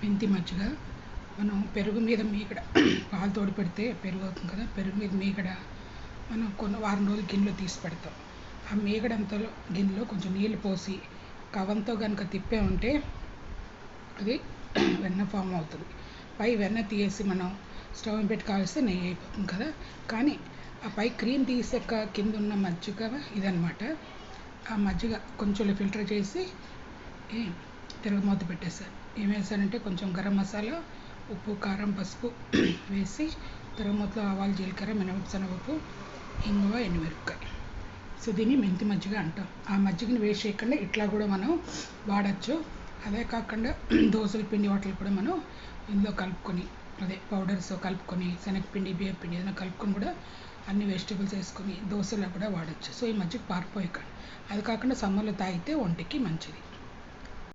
మెంతి మజ్జిగ మనం పెరుగు మీద మీగడ పాలు తోడు పెడితే పెరుగు అవుతుంది కదా, పెరుగు మీద మీగడ మనం కొన్ని వారం రోజులు గిన్నెలో తీసి పెడతాం. ఆ మీగడంతలో గిన్నెలో కొంచెం నీళ్ళు పోసి కవంతో కనుక తిప్పే ఉంటే అది వెన్న ఫామ్ అవుతుంది. పై వెన్న తీసి మనం స్టవ్ పెట్టి కాల్స్తే నెయ్యి అయిపోతుంది కదా. కానీ ఆ పై క్రీమ్ తీసాక కింద ఉన్న మజ్జిగ ఇదనమాట. ఆ మజ్జిగ కొంచెం ఫిల్టర్ చేసి తిరగమూత పెట్టేశాను. ఏం వేసానంటే కొంచెం గరం మసాలా, ఉప్పు, కారం, పసుపు వేసి తిరగమూతలో ఆవాలు, జీలకర్ర, మినపప్పు, ఇంగువ, ఎండుమిరపకాయ. సో దీన్ని మెంతి మజ్జిగ అంటాం. ఆ మజ్జిగని వేస్ట్ చేయకుండా ఇట్లా కూడా మనం వాడచ్చు. అదే కాకుండా దోశల పిండి వాటిని కూడా మనం ఇందులో కలుపుకొని, అదే పౌడర్స్ కలుపుకొని, శనగపిండి, బియ్యం పిండి ఏదైనా కలుపుకొని కూడా అన్ని వెజిటేబుల్స్ వేసుకొని దోశలో కూడా వాడచ్చు. సో ఈ మజ్జిగ పారిపోయకండి. అది కాకుండా సమ్మర్లో తాగితే ఒంటికి మంచిది.